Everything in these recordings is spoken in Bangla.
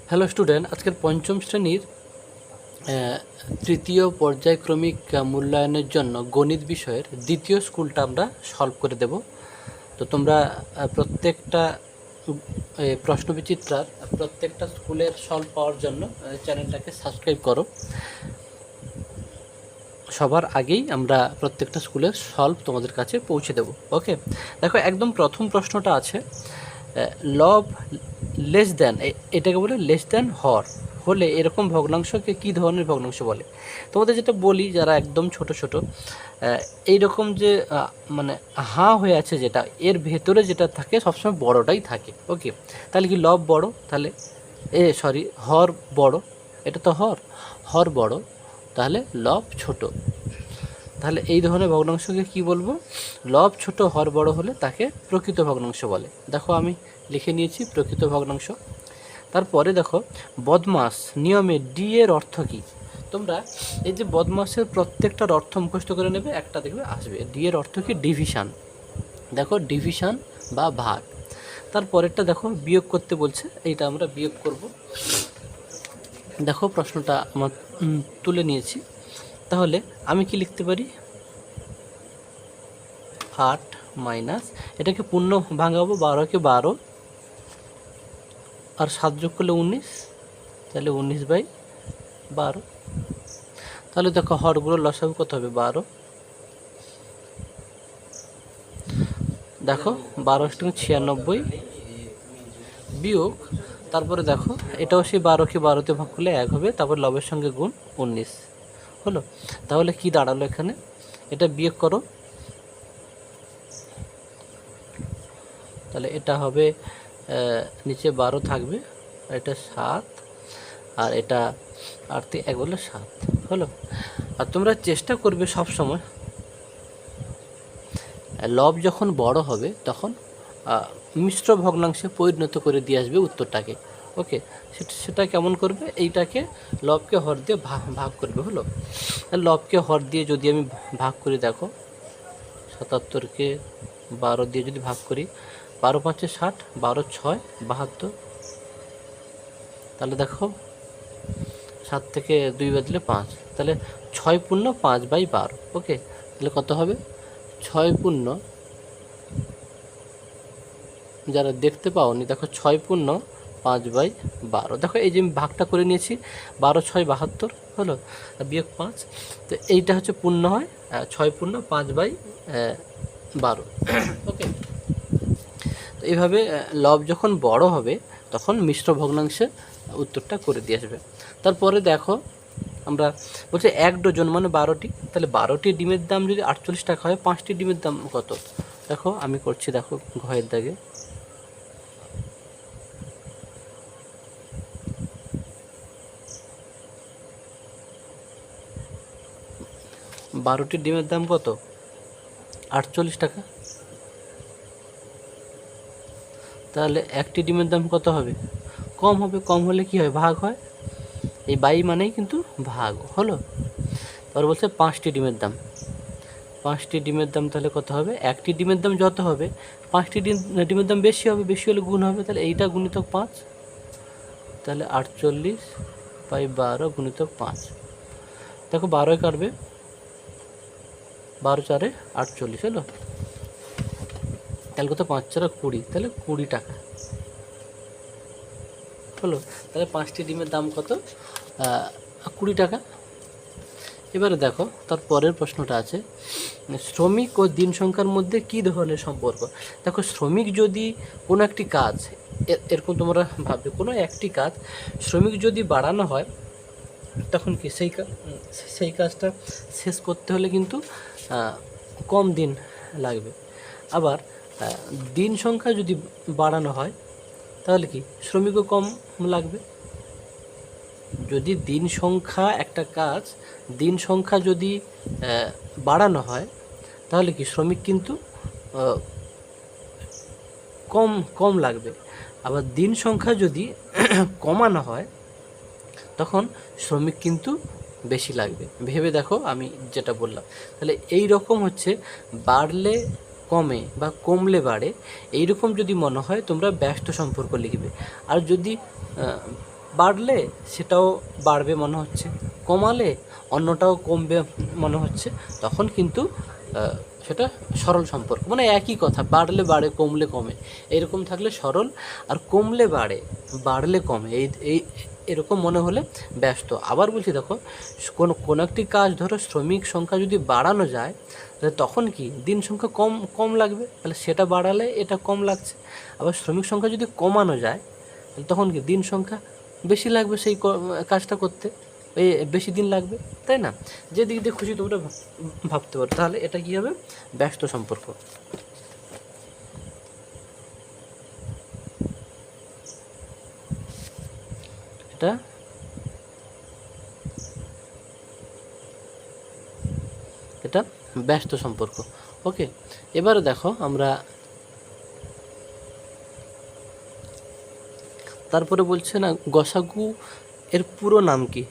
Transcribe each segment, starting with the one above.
হ্যালো স্টুডেন্ট, আজকের পঞ্চম শ্রেণীর তৃতীয় পর্যায়ক্রমিক মূল্যায়নের জন্য গণিত বিষয়ের দ্বিতীয় স্কুলটা আমরা সলভ করে দেব। তো তোমরা প্রত্যেকটা প্রশ্নবিচিত্রার প্রত্যেকটা স্কুলের সলভ পাওয়ার জন্য চ্যানেলটাকে সাবস্ক্রাইব করো। সবার আগেই আমরা প্রত্যেকটা স্কুলের সলভ তোমাদের কাছে পৌঁছে দেব। ওকে, দেখো একদম প্রথম প্রশ্নটা আছে লব লেস দ্যান, এটাকে বলে লেস দ্যান হর হলে এরকম ভগ্নাংশকে কী ধরনের ভগ্নাংশ বলে। তোমাদের যেটা বলি যারা একদম ছোট ছোট এইরকম যে মানে হাঁ হয়ে আছে যেটা, এর ভেতরে যেটা থাকে সবসময় বড়টাই থাকে। ওকে, তাহলে কি লব বড়, তাহলে হর বড়, এটা তো হর বড়, তাহলে লব ছোট। তাহলে এই ধরনের ভগ্নাংশকে কি বলবো? লব ছোট হর বড় হলে তাকে প্রকৃত ভগ্নাংশ বলে। দেখো আমি লিখে নিয়েছি প্রকৃত ভগ্নাংশ। তারপরে দেখো বদমাস নিয়মে ডি এর অর্থ কী। তোমরা এই যে বদমাসের প্রত্যেকটার অর্থ মুখস্থ করে নেবে, একটা দেখবে আসবে। ডি এর অর্থ কি? ডিভিশন। দেখো ডিভিশন বা ভাগ। তারপরেরটা দেখো বিয়োগ করতে বলছে, এইটা আমরা বিয়োগ করব। দেখো প্রশ্নটা আমার তুলে নিয়েছি। তাহলে আমি কি লিখতে পারি? 8 মাইনাস, এটাকে পূর্ণ ভাঙাবো, 12কে 12 আর 7 যোগ করলে 19, তাহলে 19/12। তাহলে দেখো হরগুলো লসাগু কত হবে? 12। দেখো 12 96 বিয়োগ, তারপরে দেখো এটাও সেই 12কে 12তে ভাগ করলে 1 হবে, তারপর লবের সঙ্গে গুণ 19 হলো। তাহলে কি দাঁড়ালো এখানে? এটা বিয়োগ করো, তাহলে এটা হবে নিচে 12 থাকবে, আর এটা 7, আর এটা 8 1 বললে 7 হলো। আর তোমরা চেষ্টা করবে সব সময় লব যখন বড় হবে তখন মিশ্র ভগ্নাংশে পরিণত করে দিয়ে আসবে উত্তরটাকে। ওকে, সেটা কেমন করবে? এইটাকে লবকে হর দিয়ে ভাগ করবে। হলো, লবকে হর দিয়ে যদি আমি ভাগ করি, দেখো 77কে 12 দিয়ে যদি ভাগ করি, 12 5 60, 12 6 72, তাহলে দেখো 7 থেকে 2 বাদলে 5, তাহলে 6 পূর্ণ 5/12। ওকে, তাহলে কত হবে? 6 পূর্ণ, যারা দেখতে পাওনি দেখো 6 পূর্ণ 5/12। দেখো এই যে আমি ভাগটা করে নিয়েছি, 12 6 72 হলো, বিয়োগ 5, তো এইটা হচ্ছে পূর্ণ হয় 6 পূর্ণ 5/12। ওকে, তো এইভাবে লব যখন বড় হবে তখন মিশ্র ভগ্নাংশে উত্তরটা করে দিয়ে আসবে। তারপরে দেখো আমরা বলছি 1 ডজন মানে 12টি, তাহলে 12টি ডিমের দাম যদি 48 টাকা হয়, 5টি ডিমের দাম কত? দেখো আমি করছি, দেখো ঘয়ের দাগে 12টি ডিমের দাম কত? 48 টাকা। তাহলে একটি ডিমের দাম কত হবে? কম হবে। কম হলে কি হয়? ভাগ হয়। এই বাই মানেই কিন্তু ভাগ হলো। তারপর বলছে 5টি ডিমের দাম। 5টি ডিমের দাম তাহলে কত হবে? একটি ডিমের দাম যত হবে 5টি ডিমের দাম বেশি হবে, বেশি হলে গুণ হবে, তাহলে এইটা গুণিতক 5, তাহলে 48/12 গুণিতক 5। দেখো 12 কাটবে, 12 4 48 হলো, তাহলে কত? 5 4 20, তাহলে 20 টাকা হলো। তাহলে 5টি ডিমের দাম কত? 20 টাকা। এবারে দেখো তার পরের প্রশ্নটা আছে, শ্রমিক ও দিন সংখ্যার মধ্যে কী ধরনের সম্পর্ক। দেখো শ্রমিক যদি কোনো একটি কাজ, এরকম তোমরা ভাববে কোনো একটি কাজ শ্রমিক যদি বাড়ানো হয়, তখন কি সেই কাজটা শেষ করতে হলে কিন্তু কম দিন লাগবে। আবার দিন সংখ্যা যদি বাড়ানো হয় তাহলে কি শ্রমিকও কম লাগবে। যদি দিন সংখ্যা, একটা কাজ দিন সংখ্যা যদি বাড়ানো হয় তাহলে কি শ্রমিক কিন্তু কম কম লাগবে। আবার দিন সংখ্যা যদি কমানো হয় তখন শ্রমিক কিন্তু বেশি লাগবে। ভেবে দেখো আমি যেটা বললাম। তাহলে এই রকম হচ্ছে, বাড়লে কমে বা কমলে বাড়ে, এইরকম যদি মনে হয় তোমরা ব্যস্ত সম্পর্ক লিখবে। আর যদি বাড়লে সেটাও বাড়বে মনে হচ্ছে, কমালে অন্যটাও কমবে মনে হচ্ছে, তখন কিন্তু সেটা সরল সম্পর্ক, মানে একই কথা, বাড়লে বাড়ে কমলে কমে, এরকম থাকলে সরল, আর কমলে বাড়ে বাড়লে কমে, এই এরকম মনে হলে ব্যস্ত। আবার বলছি দেখো, কোনো একটি কাজ ধরো শ্রমিক সংখ্যা যদি বাড়ানো যায়, তাহলে তখন কি দিন সংখ্যা কম কম লাগবে, তাহলে সেটা বাড়ালে এটা কম লাগছে। আবার শ্রমিক সংখ্যা যদি কমানো যায়, তাহলে তখন কি দিন সংখ্যা বেশি লাগবে সেই কাজটা করতে, এই বেশি দিন লাগবে, তাই না? যে দিক দিয়ে খুশি তোমরা ভাবতে পারো। তাহলে এটা কী হবে? ব্যস্ত সম্পর্ক। এটা এটা ব্যস্ত সম্পর্ক। ওকে, এবারে দেখো আমরা তারপরে বলছে না গসাগু এর পুরো নাম কি?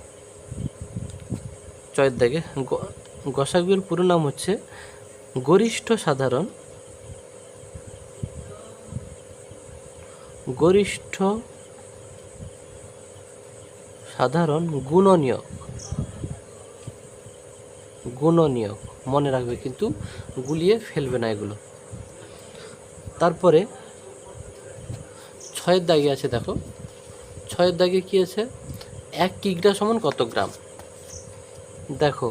চয়ের দাগে গসাগু এর পুরো নাম হচ্ছে গরিষ্ঠ সাধারণ গুণনীয়ক। মনে রাখবে কিন্তু, গুলিয়ে ফেলবে না এগুলো। তারপরে ছয়ের দাগে আছে, দেখো ছয়ের দাগে কি আছে? 1 কিগ্রা সমান কত গ্রাম? দেখো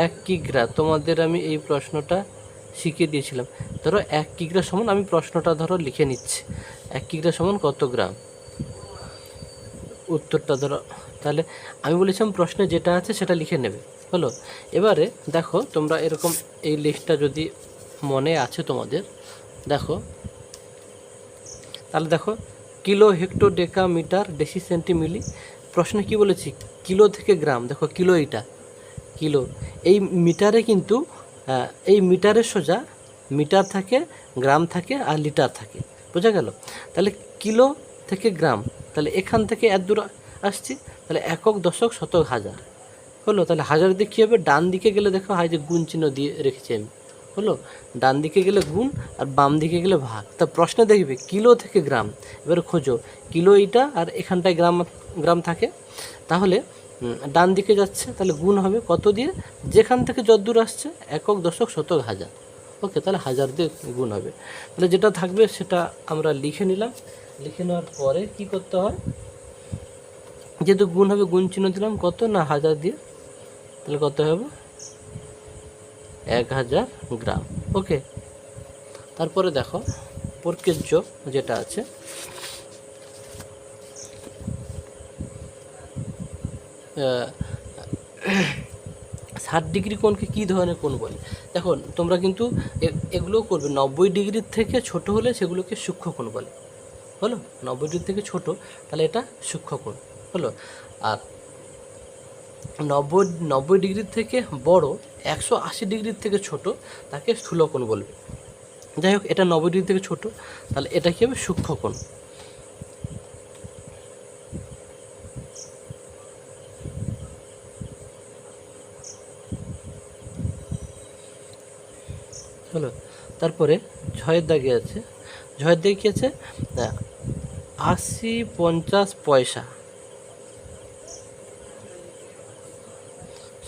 1 কিগ্রা, তোমাদের আমি এই প্রশ্নটা শিখিয়ে দিয়েছিলাম। ধরো 1 কিগ্রা সমান, আমি প্রশ্নটা ধরো লিখে নিচ্ছি, 1 কিগ্রা সমান কত গ্রাম, উত্তরটা ধরো। তাহলে আমি বলেছিলাম প্রশ্নে যেটা আছে সেটা লিখে নেবে, হলো। এবারে দেখো তোমরা এরকম এই লিস্টটা যদি মনে আছে তোমাদের, দেখো তাহলে দেখো কিলো, হেক্টর, ডেকা, মিটার, ডেসি, সেন্টিমিলি। প্রশ্নে কি বলেছি? কিলো থেকে গ্রাম। দেখো কিলো, এইটা কিলো, এই মিটারে কিন্তু এই মিটারের সোজা মিটার থাকে, গ্রাম থাকে, আর লিটার থাকে, বোঝা গেল? তাহলে কিলো থেকে গ্রাম, তাহলে এখান থেকে এত দূর আসছি, তাহলে একক, দশক, শতক, হাজার, হলো। তাহলে হাজার দিয়ে কী হবে? ডান দিকে গেলে দেখো হয় যে গুণ চিহ্ন দিয়ে রেখেছি আমি, হলো। ডান দিকে গেলে গুণ, আর বাম দিকে গেলে ভাগ। তা প্রশ্নে দেখবে কিলো থেকে গ্রাম, এবারে খোঁজো কিলো এইটা, আর এখানটায় গ্রাম থাকে, তাহলে ডান দিকে যাচ্ছে, তাহলে গুণ হবে কত দিয়ে? যেখান থেকে যত দূর আসছে, একক, দশক, শতক, হাজার। ওকে, তাহলে হাজার দিয়ে গুণ হবে। তাহলে যেটা থাকবে সেটা আমরা লিখে নিলাম। লিখে নেওয়ার পরে কি করতে হয়? যেহেতু গুণ হবে, গুণ চিহ্ন দিলাম, কত না হাজার দিয়ে, তাহলে কত হবে? 1000 গ্রাম। ওকে, তারপরে দেখো প্রকের্য যেটা আছে, 60 ডিগ্রি কোণকে কী ধরনের কোণ বলে? দেখো তোমরা কিন্তু এগুলোও করবে, 90 ডিগ্রির থেকে ছোট হলে সেগুলোকে সূক্ষ্ম কোণ বলে, হলো। 90 ডিগ্রি থেকে ছোট, তাহলে এটা সূক্ষ্ম কোণ, হলো। আর 90 ডিগ্রির থেকে বড়, 180 ডিগ্রির থেকে ছোট, তাকে স্থূল কোণ বলবে। যাই হোক, এটা 90 ডিগ্রি থেকে ছোট, তাহলে এটা কী হবে? সূক্ষ্ম কোণ, হলো। তারপরে ঝয়ের দাগে আছে, ঝয়ের দাগে কী আছে? 80, 50 পয়সা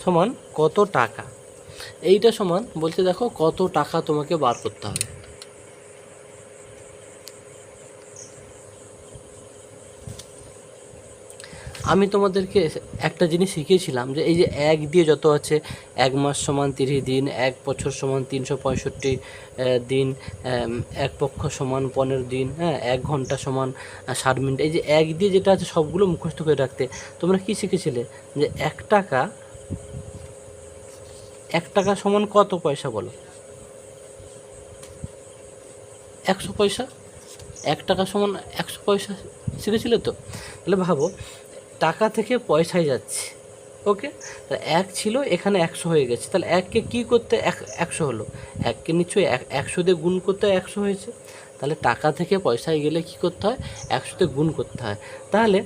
সমান কত টাকা? এইটা সমান বলতে, দেখো কত টাকা তোমাকে বার করতে হবে। আমি তোমাদেরকে একটা জিনিস শিখিয়েছিলাম যে এই যে 1 দিয়ে যত আছে, 1 মাস সমান 30 দিন, 1 বছর সমান 365 দিন, 1 পক্ষ সমান 15 দিন, হ্যাঁ, 1 ঘন্টা সমান 60 মিনিট, এই যে 1 দিয়ে যেটা আছে সবগুলো মুখস্থ করে রাখতে। তোমরা কি শিখেছিলে? যে 1 টাকা সমান কত পয়সা বলো? 100 পয়সা। 1 টাকা সমান 100 পয়সা শিখেছিলে তো? তাহলে ভাবো, টাকা থেকে পয়সায় যাচ্ছে, ওকে। তাহলে 1 ছিল, এখানে 100 হয়ে গেছে, তাহলে 1কে কী করতে 100 হলো, 1কে নিশ্চয়ই 100 দিয়ে গুণ করতে 100 হয়েছে। তাহলে টাকা থেকে পয়সায় গেলে কী করতে হয়? 100 দিয়ে গুণ করতে হয়। তাহলে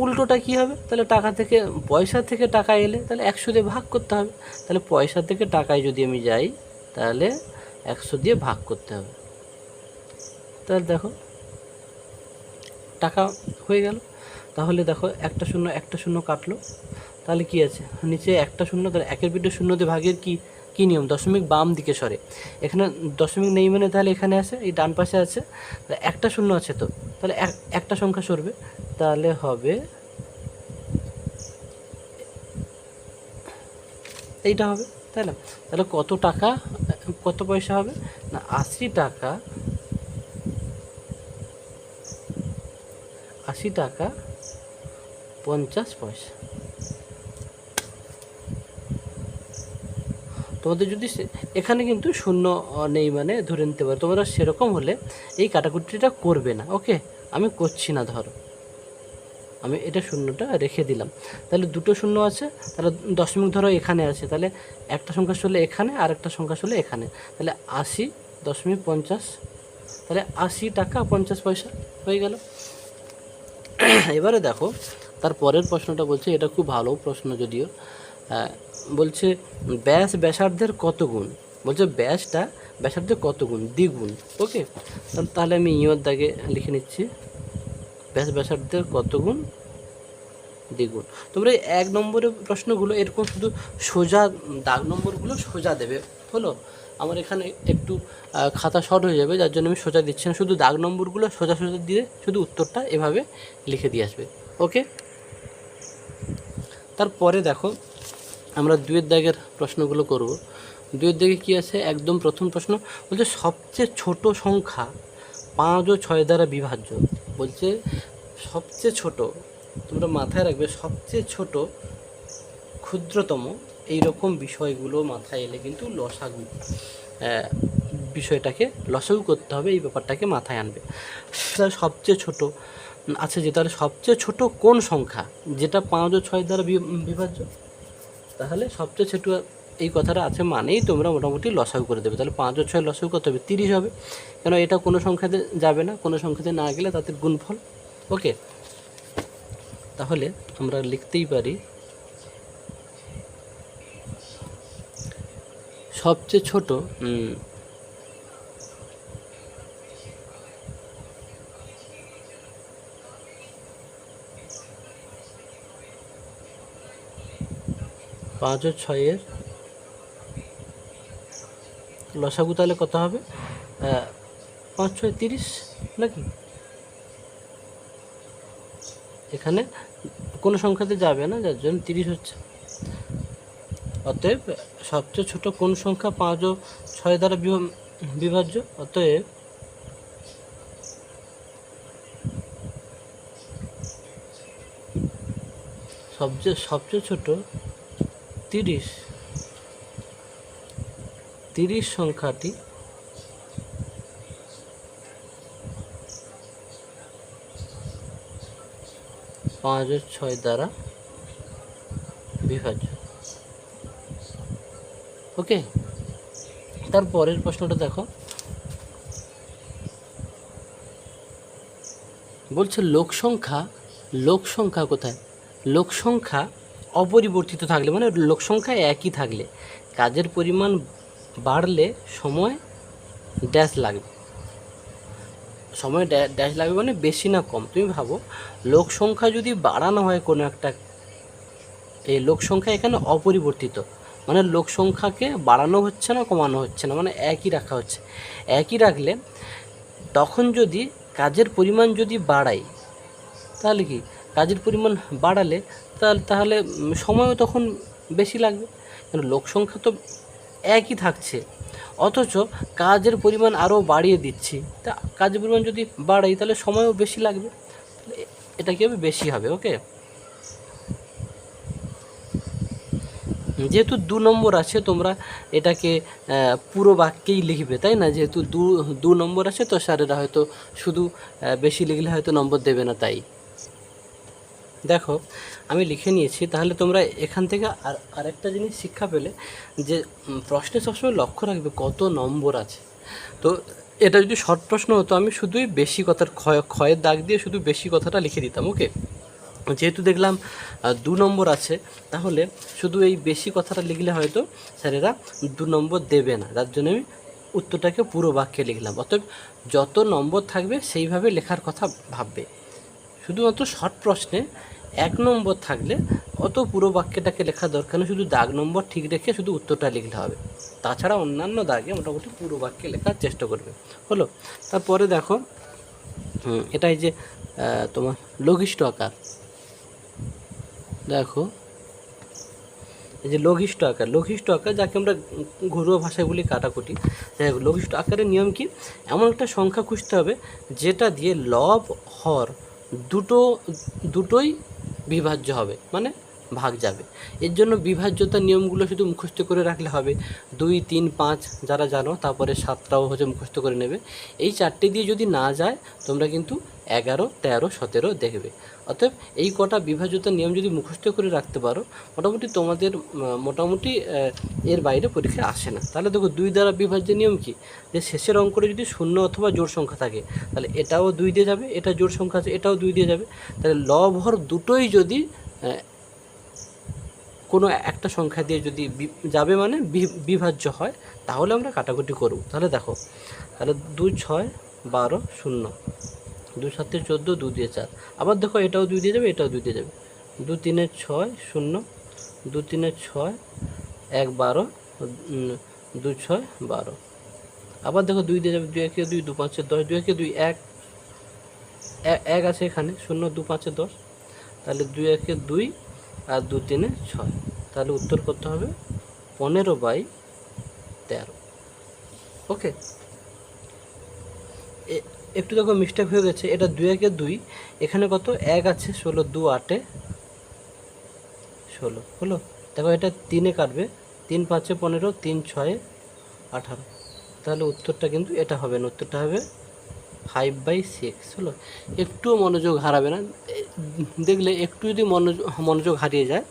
উল্টোটা কী হবে? তাহলে টাকা থেকে পয়সা থেকে টাকা এলে তাহলে 100 দিয়ে ভাগ করতে হবে। তাহলে পয়সা থেকে টাকায় যদি আমি যাই, তাহলে 100 দিয়ে ভাগ করতে হবে। তাহলে দেখো টাকা হয়ে গেল। তাহলে দেখো একটা শূন্য কাটলো, তাহলে কি আছে নিচে একটা শূন্য, তাহলে একের ভিতরে শূন্য দিয়ে ভাগের কি নিয়ম, দশমিক বাম দিকে সরে। এখানে দশমিক নেই মানে তাহলে এখানে আছে, এই ডান পাশে আছে, তাহলে একটা শূন্য আছে, তো তাহলে একটা সংখ্যা সরবে, তাহলে হবে এইটা হবে, তাই না? তাহলে কত পয়সা হবে না 80 টাকা, 50 পয়সা। তোমাদের যদি এখানে কিন্তু শূন্য নেই মানে ধরে নিতে পারো, তোমরা সেরকম হলে এই কাটাকুটিটা করবে না। ওকে, আমি করছি না, ধরো আমি এটা শূন্যটা রেখে দিলাম, তাহলে দুটো শূন্য আছে, তাহলে দশমিক ধরো এখানে আছে, তাহলে একটা সংখ্যা চলে এখানে আর একটা সংখ্যা চলে এখানে, তাহলে 80.50, তাহলে 80 টাকা 50 পয়সা হয়ে গেল। এবারে দেখো তার পরের প্রশ্নটা বলছে, এটা খুব ভালো প্রশ্ন যদিও, বলছে ব্যাস ব্যাসার্ধের কত গুণ, বলছে ব্যাসটা ব্যাসার্ধের কত গুণ, দ্বিগুণ। ওকে, তাহলে আমি ইয়োর দাগে লিখে নিচ্ছি, ব্যাস ব্যাসার্ধের কত গুণ দ্বিগুণ। তোমরা এই 1 নম্বরের প্রশ্নগুলো এরকম শুধু সোজা দাগ নম্বরগুলো সোজা দেবে, হলো আমার এখানে একটু খাতা শর্ট হয়ে যাবে, যার জন্য আমি সোজা দিচ্ছি না, শুধু দাগ নম্বরগুলো সোজা সোজা দিয়ে শুধু উত্তরটা এভাবে লিখে দিয়ে আসবে। ওকে, তারপরে দেখো আমরা 2-এর দাগের প্রশ্নগুলো করব। 2-এর দাগে কী আছে, একদম প্রথম প্রশ্ন বলছে সবচেয়ে ছোট সংখ্যা 5 ও 6 দ্বারা বিভাজ্য। বলছে সবচেয়ে ছোট, তোমরা মাথায় রাখবে সবচেয়ে ছোট, ক্ষুদ্রতম, এই রকম বিষয়গুলো মাথায় এলে কিন্তু লসাগু বিষয়টাকে লসাগু করতে হবে, এই ব্যাপারটাকে মাথায় আনবে। সবচেয়ে ছোট আছে যে, তাহলে সবচেয়ে ছোট কোন সংখ্যা যেটা 5 ও 6 দ্বারা বিভাজ্য, তাহলে সবচেয়ে ছোট এই কথাটা আছে মানেই তোমরা মোটামুটি লসাগু করে দেবে। তাহলে 5 ও 6 লসাগু কত হবে, 30 হবে, কেন এটা কোনো সংখ্যাতে যাবে না, কোনো সংখ্যাতে না গেলে তাদের গুণফল। ওকে, তাহলে আমরা লিখতেই পারি সবচেয়ে ছোট 5 ও 6 লসাগু তাহলে কত হবে, 5 6 30 নাকি, এখানে কোনো সংখ্যাতে যাবে না, যার জন্য 30 হচ্ছে। অতএব সবচেয়ে ছোট কোন সংখ্যা 5 ও 6 দ্বারা বিভাজ্য, অতএব সবচেয়ে ছোট 30 সংখ্যাটি 5 ও 6 দ্বারা বিভাজ্য। ওকে, তারপরের প্রশ্নটা দেখো, বলছে লোক সংখ্যা কোথায়, লোক সংখ্যা অপরিবর্তিত থাকলে, মানে লোক সংখ্যা একই থাকলে কাজের পরিমাণ বাড়লে সময় ড্যাশ লাগবে, সময় ড্যাশ লাগবে মানে বেশি না কম। তুমি ভাবো লোক সংখ্যা যদি বাড়ানো হয় কোনো একটা, এই লোক সংখ্যা এখানে অপরিবর্তিত, মানে লোক সংখ্যাকে বাড়ানো হচ্ছে না কমানো হচ্ছে না, মানে একই রাখা হচ্ছে। একই রাখলে তখন যদি কাজের পরিমাণ যদি বাড়াই, তাহলে কি কাজের পরিমাণ বাড়ালে তাহলে সময়ও তখন বেশি লাগবে, কারণ লোক সংখ্যা তো একই থাকছে, অথচ কাজের পরিমাণ আরও বাড়িয়ে দিচ্ছি, তা কাজের পরিমাণ যদি বাড়াই তাহলে সময়ও বেশি লাগবে, এটা কি হবে, বেশি হবে। ওকে, যেহেতু 2 নম্বর আছে তোমরা এটাকে পুরো বাক্যেই লিখবে, তাই না, যেহেতু 2 নম্বর আছে তো স্যারেরা হয়তো শুধু বেশি লিখলে হয়তো নম্বর দেবে না। তাই দেখো আমি লিখে নিয়েছি, তাহলে তোমরা এখান থেকে আরেকটা জিনিস শিক্ষা পেলে যে প্রশ্নে সবসময় লক্ষ্য রাখবে কত নম্বর আছে। তো এটা যদি শর্ট প্রশ্ন হতো আমি শুধুই বেশি কথার ক্ষয়ের দাগ দিয়ে শুধু বেশি কথাটা লিখে দিতাম। ওকে, যেহেতু দেখলাম 2 নম্বর আছে, তাহলে শুধু এই বেশি কথাটা লিখলে হয়তো স্যারেরা 2 নম্বর দেবে না, যার জন্য আমি উত্তরটাকে পুরো বাক্যে লিখলাম। অতএব যত নম্বর থাকবে সেইভাবে লেখার কথা ভাববে। শুধুমাত্র শর্ট প্রশ্নে 1 নম্বর থাকলে অত পুরো বাক্যটাকে লেখা দরকার নেই, শুধু দাগ নম্বর ঠিক রেখে শুধু উত্তরটা লিখলে হবে। তাছাড়া অন্যান্য দাগে মোটামুটি পুরো বাক্যে লেখার চেষ্টা করবে। হলো, তারপরে দেখো এটাই যে তোমার লঘিষ্ঠ আকার, দেখো এই যে লঘিষ্ঠ আকার যাকে আমরা ঘরোয়া ভাষায় বলি কাটাকুটি। লঘিষ্ঠ আকারের নিয়ম কি? এমন একটা সংখ্যা খুঁজতে হবে যেটা দিয়ে লব হর দুটোই বিভাজ্য হবে, মানে ভাগ যাবে। এর জন্য বিভাজ্যতার নিয়মগুলো শুধু মুখস্থ করে রাখলে হবে। 2, 3, 5 যারা জানো, তারপরে 7টাও হচ্ছে মুখস্থ করে নেবে। এই 4টে দিয়ে যদি না যায় তোমরা কিন্তু 11, 13, 17 দেখবে। অতএব এই কটা বিভাজ্যতার নিয়ম যদি মুখস্থ করে রাখতে পারো, মোটামুটি তোমাদের এর বাইরে পরীক্ষায় আসে না। তাহলে দেখো 2 দ্বারা বিভাজ্য নিয়ম কি? যে শেষের অঙ্কটা যদি শূন্য অথবা জোড় সংখ্যা থাকে তাহলে এটাও 2 দিয়ে যাবে, এটা জোড় সংখ্যা আছে এটাও 2 দিয়ে যাবে। তাহলে লব হর দুটোই যদি কোনো একটা সংখ্যা দিয়ে যদি যাবে মানে বিভাজ্য হয়, তাহলে আমরা কাটাকুটি করব। তাহলে দেখো, তাহলে 2, 6, 12, 0, 2, 7, 14, 2 দিয়ে 4। আবার দেখো এটাও 2 দিয়ে যাবে, এটাও 2 দিয়ে যাবে। 2, 3, 6, 0, 2, 3, 6, 1, 12, 2, 6, 12। আবার দেখো 2 দিয়ে যাবে, 2, 1, 2, 2, 5, 10, 2, 1, 2, 1, 1 আছে এখানে, 0, 2, 5, 10। তাহলে 2, 1, 2 আর 2, 3, 6। তাহলে উত্তর করতে হবে 15/13। ওকে, একটু দেখো মিস্টেক হয়ে গেছে, এটা 2, 1, 2, এখানে কত 1 আছে, 16, 2, 8, 16 হলো। দেখো এটা 3-এ কাটবে, 3, 5, 15, 3, 6, 18। তাহলে উত্তরটা কিন্তু এটা হবে না, উত্তরটা হবে 5/6 হলো। একটুও মনোযোগ হারাবে না, দেখলে একটু যদি মনোযোগ হারিয়ে যায়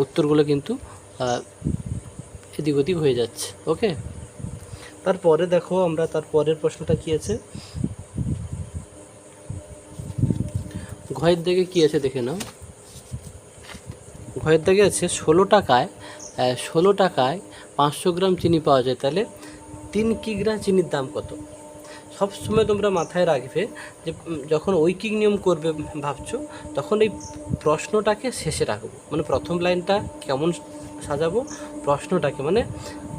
উত্তরগুলো কিন্তু এদিক ওদিক হয়ে যাচ্ছে। ওকে, তারপরে দেখো আমরা তারপরের প্রশ্নটা কী আছে, ঘয়ের দাগে কী আছে দেখে নাও। ঘয়ের দাগে আছে 16 টাকায় 500 গ্রাম চিনি পাওয়া যায়, তাহলে 3 কিগ্রা চিনির দাম কত? সব সময় তোমরা মাথায় রাখবে যে যখন ঐকিক নিয়ম করবে ভাবছো, তখন এই প্রশ্নটাকে শেষে রাখবো। মানে প্রথম লাইনটা কেমন সাজাবো, প্রশ্নটাকে মানে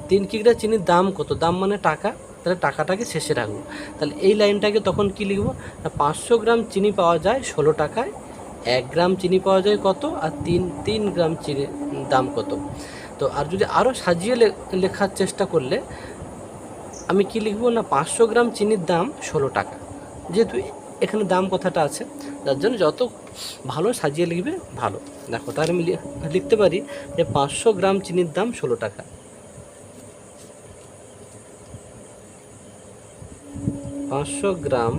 3 কিগ্রা চিনির দাম কত, দাম মানে টাকা, তাহলে টাকাটাকে শেষে রাখবো। তাহলে এই লাইনটাকে তখন কি লিখবো, 500 গ্রাম চিনি পাওয়া যায় 16 টাকায়, 1 গ্রাম চিনি পাওয়া যায় কত, আর 3 গ্রাম চিনির দাম কত। তো আর যদি আরও সাজিয়ে লেখার চেষ্টা করলে আমি কি লিখবো না, 500 গ্রাম চিনির দাম 16 টাকা, যেহেতু এখানে দাম কথাটা আছে, যার জন্য যত ভালো সাজিয়ে লিখবে ভালো। দেখো তাহলে আমি লিখতে পারি যে 500 গ্রাম চিনির দাম 16 টাকা। 500 গ্রাম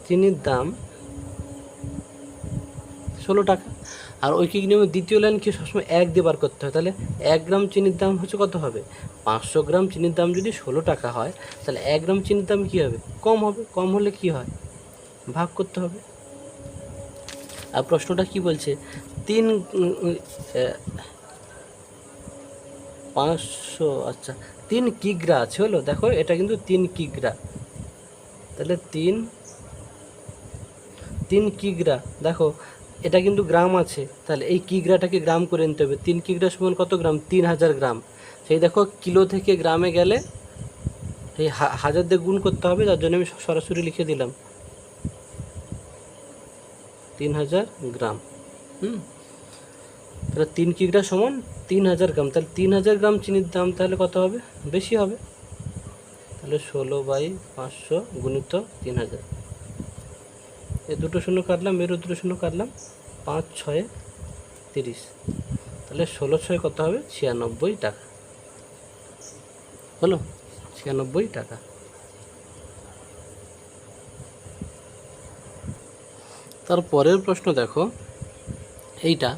চিনির দাম 16 টাকা। আর ঐকিক নিয়মের দ্বিতীয় লাইন কি, সবসময় 1 দিয়ে বার করতে হয়। তাহলে 1 গ্রাম চিনির দাম হচ্ছে কত হবে, 500 গ্রাম চিনির দাম যদি 16 টাকা হয়, তাহলে 1 গ্রাম চিনির দাম কী হবে, কম হবে। কম হলে কি হয়, ভাগ করতে হবে। আর প্রশ্নটা কি বলছে, 500, আচ্ছা 3 কিগ্রা আছে হলো। দেখো এটা কিন্তু 3 কিগ্রা, তাহলে 3 কিগ্রা, দেখো এটা কিন্তু গ্রাম আছে, তাহলে এই কিগ্রাটাকে গ্রাম করে নিতে হবে। 3 কিগ্রা সমান কত গ্রাম, 3000 গ্রাম। সেই দেখো কিলো থেকে গ্রামে গেলে এই হাজার দিয়ে গুণ করতে হবে, যার জন্য আমি সরাসরি লিখে দিলাম 3000 গ্রাম। তাহলে 3 কিগ্রা সমান 3000 গ্রাম, তাহলে 3000 গ্রাম চিনির দাম তাহলে কত হবে, বেশি হবে। তাহলে 16/500 গুণিত 3000, এই দুটো শূন্য কাটলাম, এরও দুটো শূন্য কাটলাম, 5, 6, 30। তাহলে 16 কত হবে, 96 টাকা হলো, 96 টাকা। তারপরের প্রশ্ন দেখো, এইটা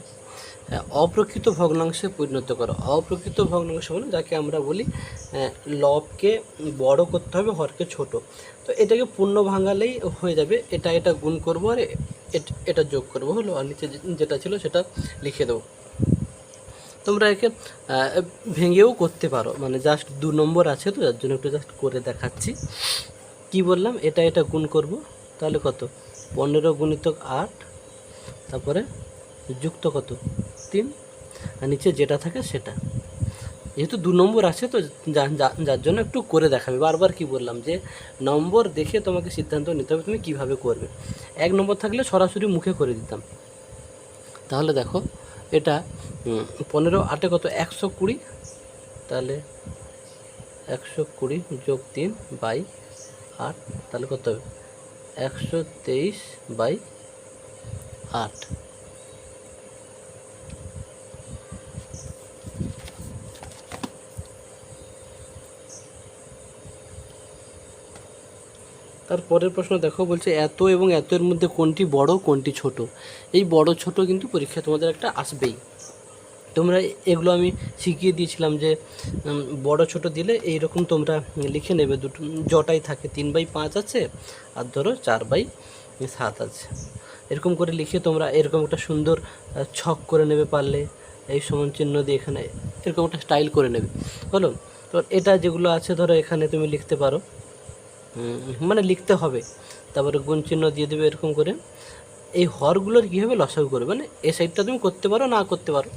অপ্রকৃত ভগ্নাংশে পরিণত করো। অপ্রকৃত ভগ্নাংশ মানে যাকে আমরা বলি লবকে বড় করতে হবে, হরকে ছোট। তো এটাকে পূর্ণ ভাঙালেই হয়ে যাবে, এটা গুণ করবো আর এটা যোগ করবো হলো, আর নিচে যেটা ছিল সেটা লিখে দেবো। তোমরা একে ভেঙেও করতে পারো, মানে জাস্ট 2 নম্বর আছে তো যার জন্য একটু জাস্ট করে দেখাচ্ছি। কি বললাম, এটা গুণ করব, তাহলে কত 15 গুণিতক 8, তারপরে যুক্ত কত 3, আর নিচে যেটা থাকে সেটা। যেহেতু 2 নম্বর আছে তো যার জন্য একটু করে দেখাবে। বারবার কি বললাম যে নম্বর দেখে তোমাকে সিদ্ধান্ত নিতে হবে তুমি কিভাবে করবে। 1 নম্বর থাকলে সরাসরি মুখে করে দিতাম। তাহলে দেখো এটা 15 8 কত 120, তাহলে 120 যোগ 3 বাই 8, তাহলে কত হবে 123 বাই 8। তারপরের প্রশ্ন দেখো, বলছে এত এবং এতের মধ্যে কোনটি বড় কোনটি ছোট। এই বড় ছোট কিন্তু পরীক্ষা তোমাদের একটা আসবেই। তোমরা এগুলো আমি শিখিয়ে দিয়েছিলাম যে বড় ছোট দিলে এই রকম তোমরা লিখে নেবে, দুটো জটাই থাকে 3/5 আছে আর ধরো 4/7 আছে, এরকম করে লিখে তোমরা এরকম একটা সুন্দর ছক করে নেবে, পারলে এই সমান চিহ্ন দিয়ে এখানে এরকম একটা স্টাইল করে নেবে। হলো, তো এটা যেগুলো আছে ধরো এখানে তুমি লিখতে পারো, মানে লিখতে হবে, তারপরে গুণ চিহ্ন দিয়ে দেবে এরকম করে। এই হরগুলোর কীভাবে লসাগু করবে, মানে এই সাইডটা তুমি করতে পারো না করতে পারো,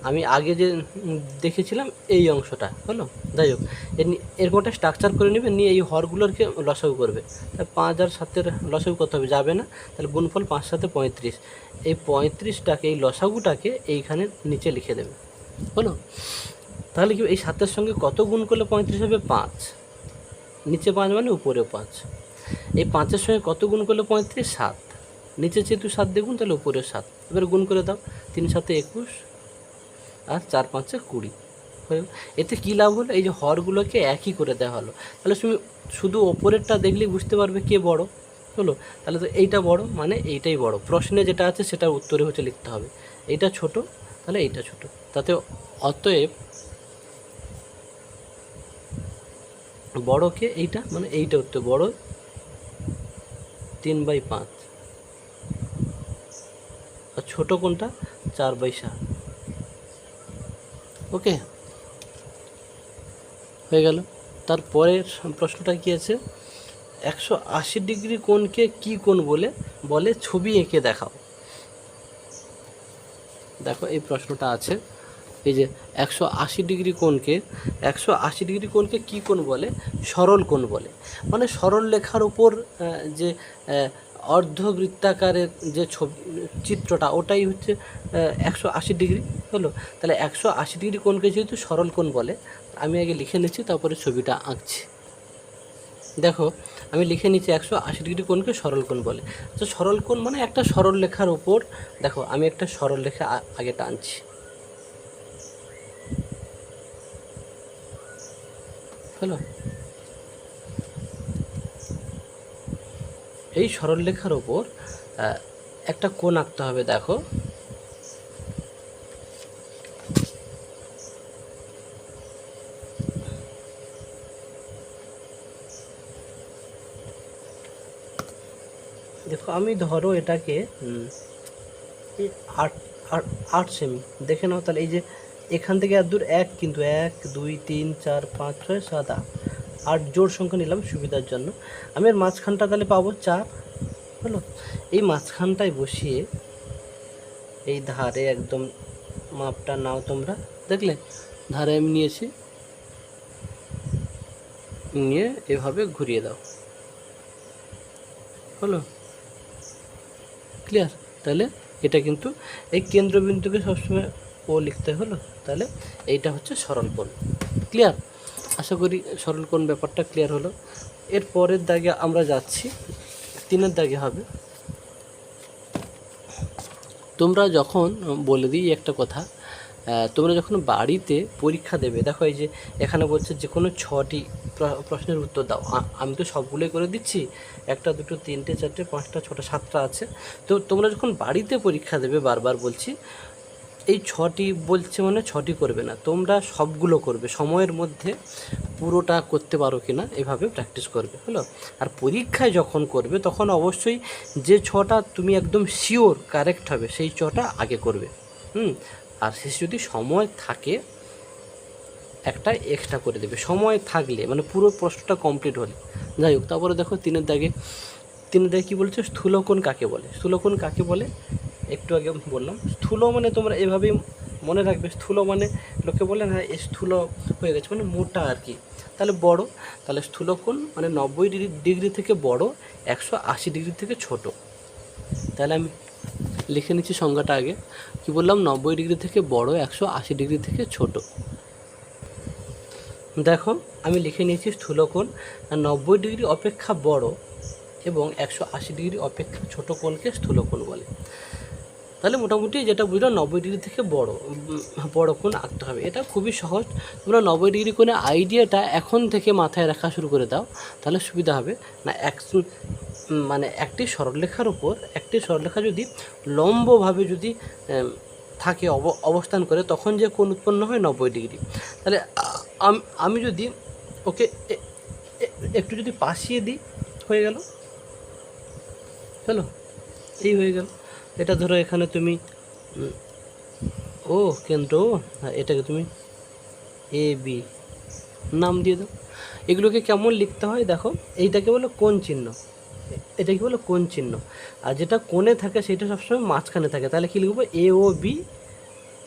আমি আগে যে দেখেছিলাম এই অংশটা হলো। যাই হোক, এরকম একটা স্ট্রাকচার করে নেবে, নিয়ে এই হরগুলোরকে লসাগু করবে। তাহলে 5 আর 7-এর লসাগু কত হবে, যাবে না, তাহলে গুণফল 5 7 35। এই 35টাকে এই লসাগুটাকে এইখানে নিচে লিখে দেবে। হলো, তাহলে কি এই 7-এর সঙ্গে কত গুণ করলে 35 হবে, 5, নিচে 5 মানে উপরেও 5। এই 5-এর সঙ্গে কত গুণ করলে 35, 7, নিচে যেহেতু 7 দেখুন তাহলে উপরেও 7, এবার গুণ করে দাও, 3 7 21 আর 4 5 20। এতে কী লাভ হলো, এই যে হরগুলোকে একই করে দেওয়া হলো, তাহলে তুমি শুধু ওপরেরটা দেখলেই বুঝতে পারবে কে বড়। হলো, তাহলে তো এইটা বড় মানে এইটাই বড়, প্রশ্নে যেটা আছে সেটার উত্তরে হচ্ছে লিখতে হবে এইটা ছোট, তাহলে এইটা ছোট। তাতে অতএব বড়কে এইটা, মানে এইটা উত্তর বড় 3/5, আর ছোটো কোনটা 4/7। ওকে, হয়ে গেল। তারপরের প্রশ্নটা কী আছে, 180 ডিগ্রি কোণকে কী কোণ বলে ছবি এঁকে দেখাও। দেখো এই প্রশ্নটা আছে, এই যে 180 ডিগ্রি কোণকে কী কোণ বলে, সরল কোণ বলে। মানে সরল লেখার উপর যে অর্ধবৃত্তাকারের যে ছবি চিত্রটা ওটাই হচ্ছে 180 ডিগ্রি। হলো, তাহলে 180 ডিগ্রি কোণকে যেহেতু সরল কোণ বলে, আমি আগে লিখে নিচ্ছি তারপরে ছবিটা আঁকছি। দেখো আমি লিখে নিচ্ছি 180 ডিগ্রি কোণকে সরল কোণ বলে। তো সরল কোণ মানে একটা সরল রেখার উপর, দেখো আমি একটা সরল রেখা আগে টানছি। হলো, এই সরল রেখার ওপর একটা কোণ আঁকতে হবে। দেখো দেখো আমি ধরো এটাকে 8 সেমি দেখে নাও, তাহলে এই যে এখান থেকে আর দূর 1, কিন্তু 1 2 3 4 5 6 7 8 জোড় সংখ্যা নিলাম সুবিধার জন্য। আমি এর মাঝখানটা তাহলে পাবো 4। হলো, এই মাঝখানটায় বসিয়ে এই ধারে একদম মাপটা নাও তোমরা, দেখলে ধারে আমি নিয়েছি, নিয়ে এভাবে ঘুরিয়ে দাও। হলো, ক্লিয়ার। তাহলে এটা কিন্তু এই কেন্দ্রবিন্দুকে সবসময় ও লিখতে হলো, তাহলে এইটা হচ্ছে সরল কোণ। ক্লিয়ার, আশা করি সরল কোণ ব্যাপারটা ক্লিয়ার হলো। এর পরের দাগে আমরা যাচ্ছি, 3-এর দাগে হবে। তোমরা যখন বলে দিই একটা কথা, তোমরা যখন বাড়িতে পরীক্ষা দেবে, দেখো এই যে এখানে বলছে যে কোনো 6টি প্রশ্নের উত্তর দাও। আমি তো সবগুলোই করে দিচ্ছি, 1 2 3 4 5 6 7টা আছে। তো তোমরা যখন বাড়িতে পরীক্ষা দেবে, বারবার বলছি, এই 6টি বলছে মানে 6টি করবে না, তোমরা সবগুলো করবে, সময়ের মধ্যে পুরোটা করতে পারো কি না এভাবে প্র্যাকটিস করবে। হলো, আর পরীক্ষায় যখন করবে তখন অবশ্যই যে 6টা তুমি একদম শিওর কারেক্ট হবে সেই 6টা আগে করবে। আর শেষে যদি সময় থাকে একটা এক্সট্রা করে দেবে, সময় থাকলে মানে পুরো প্রশ্নটা কমপ্লিট হলে। যাই হোক, তারপরে দেখো তিনের দাগে কী বলছে, স্থূলকোণ কাকে বলে। স্থূলকোণ কাকে বলে একটু আগে বললাম। স্থূল মানে তোমরা এভাবেই মনে রাখবে, স্থূল মানে লোকে বলে না এ স্থূল হয়ে গেছে মানে মোটা আর কি, তাহলে বড়। তাহলে স্থূলকোণ মানে 90 ডিগ্রি থেকে বড়, 180 ডিগ্রি থেকে ছোট। তাহলে আমি লিখে নিচ্ছি সংজ্ঞাটা আগে। কি বললাম, 90 ডিগ্রি থেকে বড়, 180 ডিগ্রি থেকে ছোট। দেখো আমি লিখে নিয়েছি স্থূলকোণ 90 ডিগ্রি অপেক্ষা বড় এবং 180 ডিগ্রি অপেক্ষা ছোট কোণকে স্থূলকোণ বলে। তাহলে মোটামুটি যেটা বুঝলাম 90 ডিগ্রি থেকে বড় কোণ আঁকতে হবে। এটা খুবই সহজ। তোমরা 90 ডিগ্রি কোণের আইডিয়াটা এখন থেকে মাথায় রাখা শুরু করে দাও, তাহলে সুবিধা হবে। না মানে একটি সরলরেখার উপর একটি সরলরেখা যদি লম্বভাবে যদি থাকে অবস্থান করে, তখন যে কোণ উৎপন্ন হয় 90 ডিগ্রি। তাহলে আমি যদি ওকে একটু যদি পাশিয়ে দিই, হয়ে গেল, চলো এই হয়ে গেল। এটা ধরো এখানে তুমি ও কেন্দ্র, এটাকে তুমি এ বি নাম দিয়ে দাও। এগুলোকে কেমন লিখতে হয় দেখো, এইটাকে বলো কোণ চিহ্ন, এটাকে বলো কোণ চিহ্ন। আর যেটা কোণে থাকে সেটা সবসময় মাঝখানে থাকে। তাহলে কী লিখবো, এ ও বি।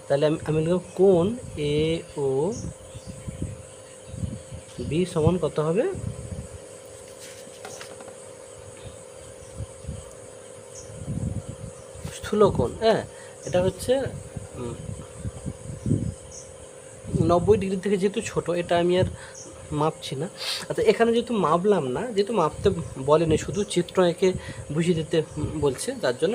তাহলে আমি লিখব কোণ এ ও বি সমান কত হবে, স্থূলকোণ। হ্যাঁ, এটা হচ্ছে 90 ডিগ্রি থেকে যেহেতু ছোট, এটা আমি আর মাপছি না। আচ্ছা, এখানে যেহেতু মাপলাম না, যেহেতু মাপতে বলেনি, শুধু চিত্র এঁকে বুঝিয়ে দিতে বলছে, তার জন্য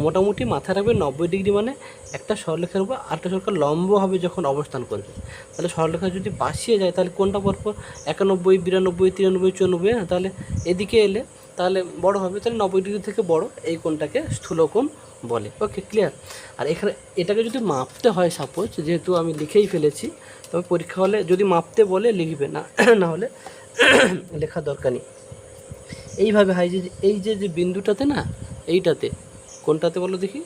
মোটামুটি মাথায় রাখবে 90 ডিগ্রি মানে একটা সরলরেখার উপর আরেকটা সরলরেখা লম্বভাবে যখন অবস্থান করবে, তাহলে সরলরেখা যদি পাশিয়ে যায় তাহলে কোনটা পরপর 91, 92, 93, 94, তাহলে এদিকে এলে তাহলে বড় হবে। তাহলে 90 ডিগ্রি থেকে বড় এই কোণটাকে স্থূলকোণ বলে। ওকে, ক্লিয়ার। আর এখানে এটাকে যদি মাপতে হয়, সাপোজ যেহেতু আমি লিখেই ফেলেছি, তবে পরীক্ষা হলে যদি মাপতে বলে লিখবে, না হলে লেখার দরকার নেই। এইভাবে হয় যে এই যে বিন্দুটাতে না, এইটাতে, কোনটাতে বলো দেখি,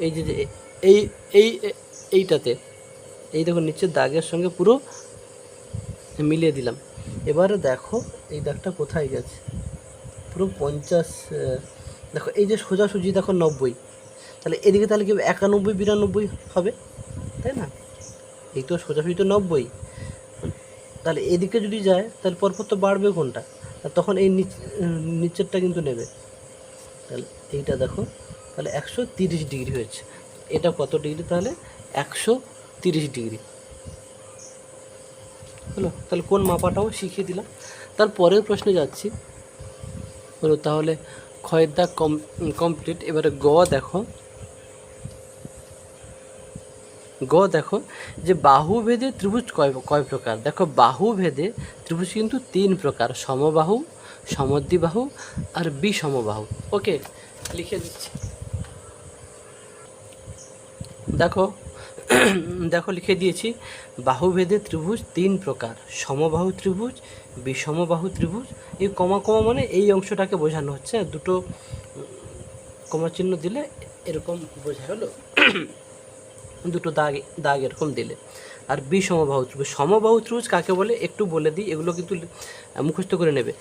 এই যে এইটাতে, এই দেখো নিচের দাগের সঙ্গে পুরো মিলিয়ে দিলাম। এবারে দেখো এই দাগটা কোথায় গেছে, পুরো 50। দেখো এই যে সোজাসুজি দেখো 90, তাহলে এদিকে তাহলে কি 91, 92 হবে, তাই না? এই তো সোজাসুজি তো 90, তাহলে এদিকে যদি যায় তাহলে পরপর তো বাড়বে কোনটা, আর তখন এই নিচেরটা কিন্তু নেবে। তাহলে এইটা দেখো, তাহলে 130 ডিগ্রি হয়েছে। এটা কত ডিগ্রি, তাহলে 130 ডিগ্রি হলো। তাহলে কোন মাপাটাও শিখিয়ে দিলাম। তার পরের প্রশ্নে যাচ্ছি, হলো তাহলে ক্ষয়ের দাগ কমপ্লিট। এবারে দেখো যে বাহুভেদে ত্রিভুজ কয় প্রকার। দেখো বাহুভেদে ত্রিভুজ কিন্তু 3 প্রকার, সমবাহু, সমদ্বিবাহু আর বিষমবাহু। ওকে, লিখে দিচ্ছি। দেখো লিখে দিয়েছি, বাহুভেদে ত্রিভুজ 3 প্রকার, সমবাহু ত্রিভুজ, বিষমবাহু ত্রিভুজ। এই কমা মানে এই অংশটাকে বোঝানো হচ্ছে, দুটো কমা চিহ্ন দিলে এরকম বোঝা হলো, দুটো দাগ এরকম দিলে। আর বিষমবাহু ত্রিভুজ, সমবাহু ত্রিভুজ কাকে বলে একটু বলে দিই, এগুলো কিন্তু মুখস্থ করে নেবে।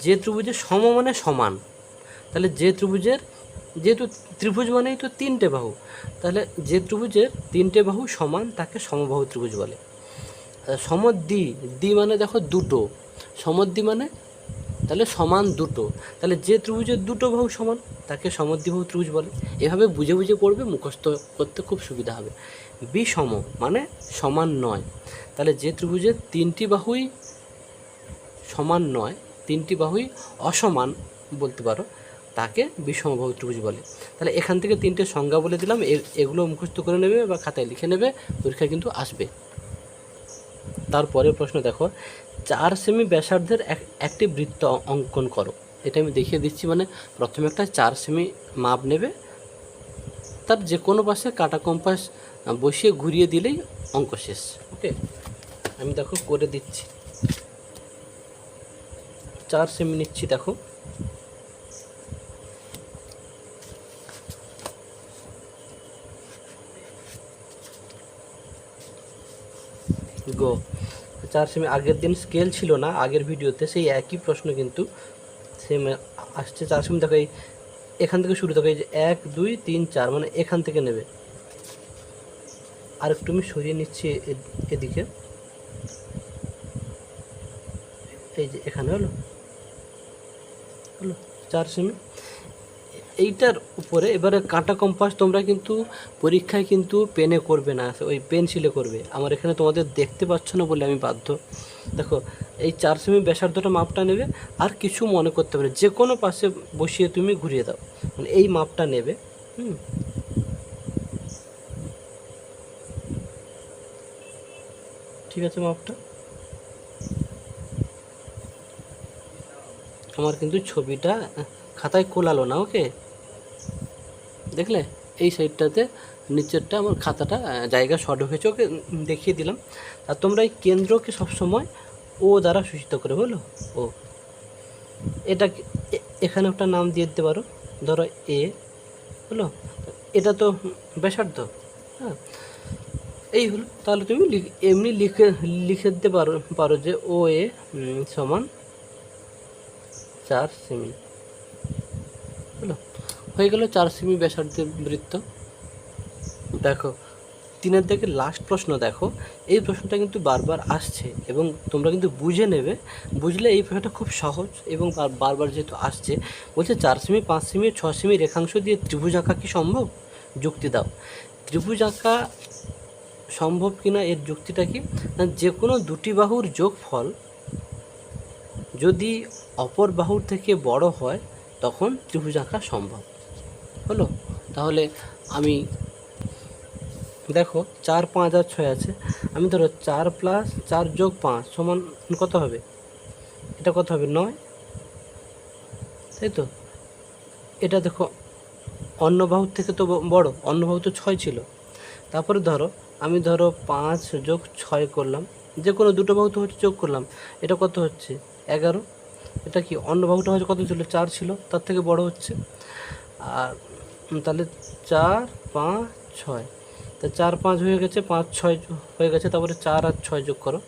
যে ত্রিভুজের সম মানে সমান, তাহলে যে ত্রিভুজের, যেহেতু ত্রিভুজ মানেই তো 3টে বাহু, তাহলে যে ত্রিভুজের 3টে বাহু সমান তাকে সমবাহু ত্রিভুজ বলে। দ্বি মানে দেখো দুটো, সমদ্বি মানে তাহলে সমান দুটো, তাহলে যে ত্রিভুজের দুটো বাহু সমান তাকে সমদ্বিবাহু ত্রিভুজ বলে। এভাবে বুঝে পড়বে, মুখস্থ করতে খুব সুবিধা হবে। বিষম মানে সমান নয়, তাহলে যে ত্রিভুজের 3টি বাহুই সমান নয়, 3টি বাহুই অসমান বলতে পারো, তাকে বিষমবাহু ত্রিভুজ বলে। তাহলে এখান থেকে 3টে সংজ্ঞা বলে দিলাম, এগুলো মুখস্থ করে নেবে বা খাতায় লিখে নেবে, পরীক্ষায় কিন্তু আসবে। তারপরের প্রশ্ন দেখো, 4 সেমি ব্যাসার্ধের একটি বৃত্ত অঙ্কন করো। এটা আমি দেখিয়ে দিচ্ছি, মানে প্রথমে একটা 4 সেমি মাপ নেবে, তার যে কোনো পাশে কাঁটা কম্পাস বসিয়ে ঘুরিয়ে দিলেই অঙ্ক শেষ। ওকে, আমি দেখো করে দিচ্ছি। 4 সেমি নিচ্ছি, দেখো 4 সেমি আগের দিন স্কেল ছিল না, আগের ভিডিওতে সেই একই প্রশ্ন কিন্তু সেম আসছে। 4 সেমি দেখো এই এখান থেকে শুরু, দেখো এই যে 1 2 3 4 মানে এখান থেকে নেবে। আর একটু আমি সরিয়ে নিচ্ছি এদিকে, এই যে এখানে হলো 4 সেমি। এইটার উপরে এবারে কাঁটা কম্পাস তোমরা কিন্তু পরীক্ষায় কিন্তু পেনে করবে না, ওই পেন্সিলে করবে। আমার এখানে তোমাদের দেখতে পাচ্ছ না বলে আমি বাধ্য। দেখো এই 4 সেমি ব্যাসার্ধটা মাপটা নেবে, আর কিছু মনে করতে পারে, যে কোনো পাশে বসিয়ে তুমি ঘুরিয়ে দাও, মানে এই মাপটা নেবে। ঠিক আছে, মাপটা আমার কিন্তু ছবিটা খাতায় কোলালো না, ওকে দেখলে এই সাইডটাতে নিচেরটা আমার খাতাটা জায়গা শর্ট হয়েছে, ওকে দেখিয়ে দিলাম। আর তোমরা এই কেন্দ্রকে সবসময় ও দ্বারা সূচিত করে, বলো ও। এটা এখানে একটা নাম দিয়ে দিতে পারো, ধরো এ, হলো এটা তো ব্যাসার্ধ, হ্যাঁ এই হলো। তাহলে তুমি এমনি লিখে দিতে পারো যে ও এ সমান 4 সেমি, হলো হয়ে গেল 4 সেমি ব্যাসার্ধের বৃত্ত। দেখো 3-এর দিকে লাস্ট প্রশ্ন, দেখো এই প্রশ্নটা কিন্তু বারবার আসছে এবং তোমরা কিন্তু বুঝে নেবে, বুঝলে এই প্রশ্নটা খুব সহজ এবং বারবার যেহেতু আসছে। বলছে 4 সেমি 5 সেমি 6 সেমি রেখাংশ দিয়ে ত্রিভুজ আঁকা কি সম্ভব, যুক্তি দাও। ত্রিভুজ আঁকা সম্ভব কিনা এর যুক্তিটা কি, না যে কোনো দুটি বাহুর যোগফল যদি অপর বাহুর থেকে বড় হয় তখন ত্রিভুজ আঁকা সম্ভব, হলো। তাহলে আমি দেখো 4 5 আর 6 আছে, আমি ধরো 4 + 4 + 5 সমান কত হবে, এটা কত হবে 9, তাই তো। এটা দেখো অন্য বাহুর থেকে তো বড়, অন্য বাহু তো 6 ছিল। তারপরে আমি 5 + 6 করলাম, যে কোনো দুটো বাহু তো হচ্ছে যোগ করলাম, এটা কত হচ্ছে 11। এটা কি অন্য বাহুটা হচ্ছে কত ছিল 4 ছিল, তার থেকে বড় হচ্ছে। আর তাহলে 4 5 6, তা 4 5 হয়ে গেছে, 5 6 হয়ে গেছে। তারপরে 4 আর 6 যোগ করো,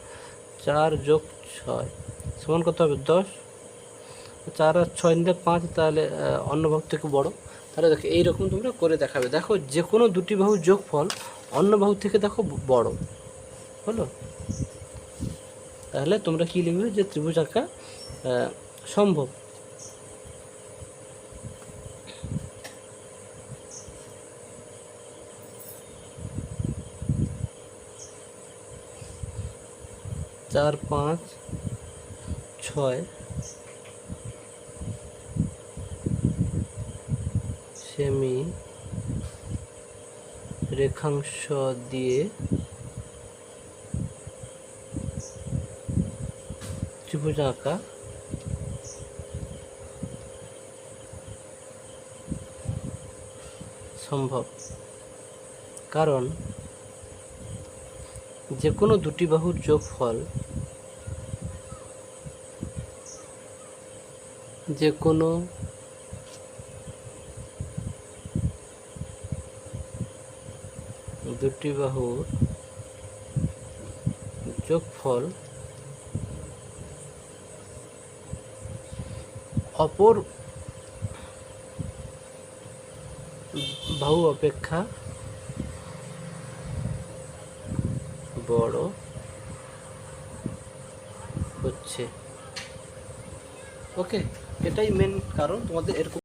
4 + 6 সমান কত হবে 10। 4 আর 6 নিলে 5, তাহলে অন্য বাহু থেকে বড়। তাহলে দেখো এইরকম তোমরা করে দেখাবে। দেখো যে কোনো দুটি বাহুর যোগফল অন্য বাহু থেকে দেখো বড়, হলো। তাহলে তোমরা কি লিখবে, যে ত্রিভুজ আঁকা সম্ভব। চার 5 6 সেমি রেখাংশ দিয়ে ত্রিভুজ আঁকা সম্ভব, কারণ যে কোনো দুটি বাহুর যোগফল যে কোনো দুটি বাহুর যোগফল অপর বাহু অপেক্ষা বড় হচ্ছে, ওকে। এটাই মেন কারণ তোমাদের এরকম